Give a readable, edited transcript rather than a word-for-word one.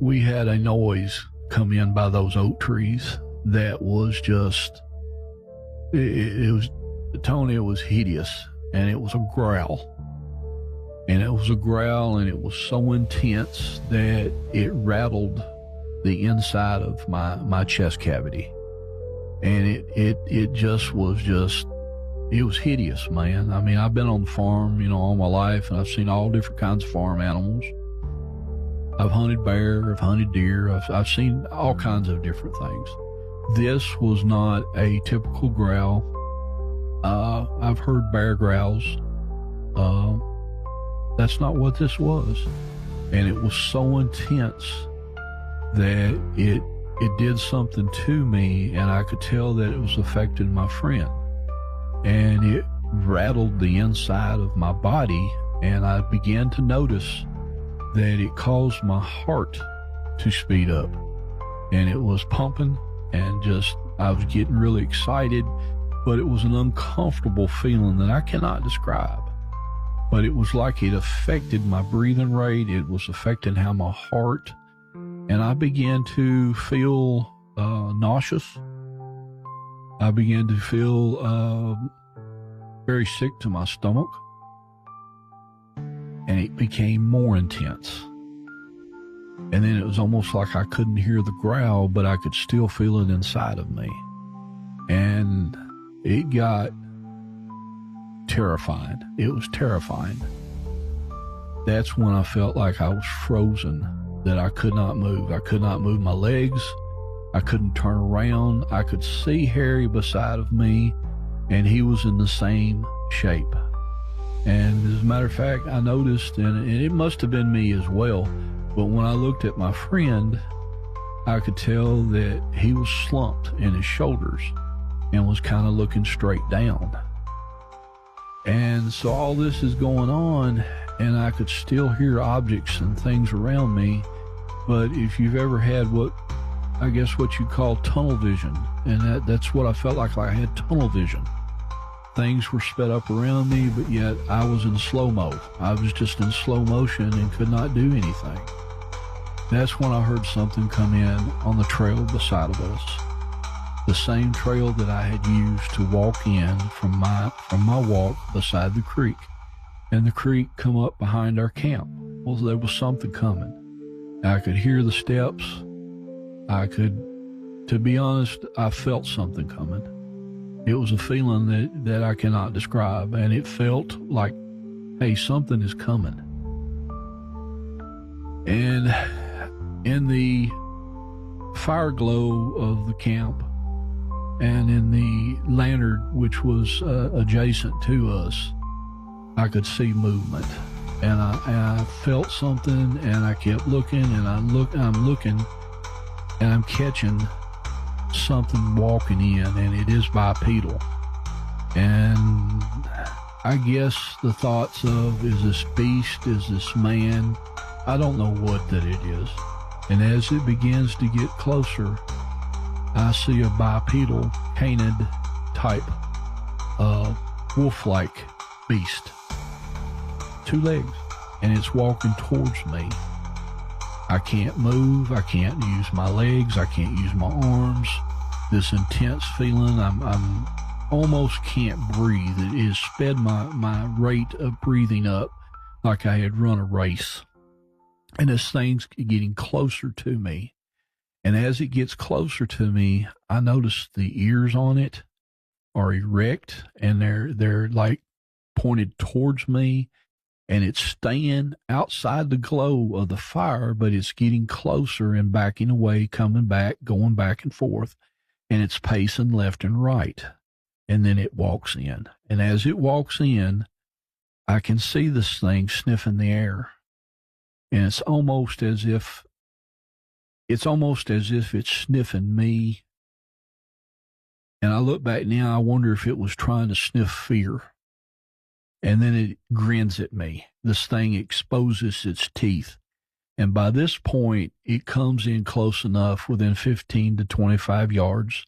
we had a noise come in by those oak trees that was just, it was, Tony, it was hideous, and it was a growl. And it was a growl, and it was so intense that it rattled the inside of my chest cavity. And it just was it was hideous, man. I mean, I've been on the farm, all my life, and I've seen all different kinds of farm animals. I've hunted bear, I've hunted deer, I've seen all kinds of different things. This was not a typical growl. I've heard bear growls. That's not what this was. And it was so intense that it did something to me, and I could tell that it was affecting my friend. And it rattled the inside of my body, and I began to notice that it caused my heart to speed up. And it was pumping, and I was getting really excited, but it was an uncomfortable feeling that I cannot describe. But it was like it affected my breathing rate. It was affecting how my heart, and I began to feel nauseous. I began to feel very sick to my stomach, and it became more intense. And then it was almost like I couldn't hear the growl, but I could still feel it inside of me. And it got terrifying. It was terrifying. That's when I felt like I was frozen, that I could not move. I could not move my legs. I couldn't turn around. I could see Harry beside of me, and he was in the same shape. And as a matter of fact, I noticed, and it must have been me as well, but when I looked at my friend, I could tell that he was slumped in his shoulders and was kind of looking straight down. And so all this is going on, and I could still hear objects and things around me. But if you've ever had what you call tunnel vision, and that's what I felt like I had tunnel vision. Things were sped up around me, but yet I was in slow-mo. I was just in slow motion and could not do anything. That's when I heard something come in on the trail beside of us. The same trail that I had used to walk in from my walk beside the creek. And the creek come up behind our camp. Well, there was something coming. I could hear the steps. To be honest, I felt something coming. It was a feeling that I cannot describe, and it felt like, hey, something is coming. And in the fire glow of the camp, and in the lantern which was adjacent to us, I could see movement. And I felt something, and I kept looking, and I'm looking, and I'm catching something walking in, and it is bipedal. And I guess the thoughts of, is this beast, is this man? I don't know what that it is. And as it begins to get closer, I see a bipedal, canid type wolf-like beast. 2 legs, and it's walking towards me. I can't move. I can't use my legs. I can't use my arms. This intense feeling, I'm almost can't breathe. It has sped my rate of breathing up like I had run a race. And this thing's getting closer to me. And as it gets closer to me, I notice the ears on it are erect, and they're like pointed towards me. And it's staying outside the glow of the fire, but it's getting closer and backing away, coming back, going back and forth. And it's pacing left and right. And then it walks in. And as it walks in, I can see this thing sniffing the air. And it's almost as if it's sniffing me. And I look back now, I wonder if it was trying to sniff fear. And then it grins at me. This thing exposes its teeth. And by this point, it comes in close enough, within 15 to 25 yards,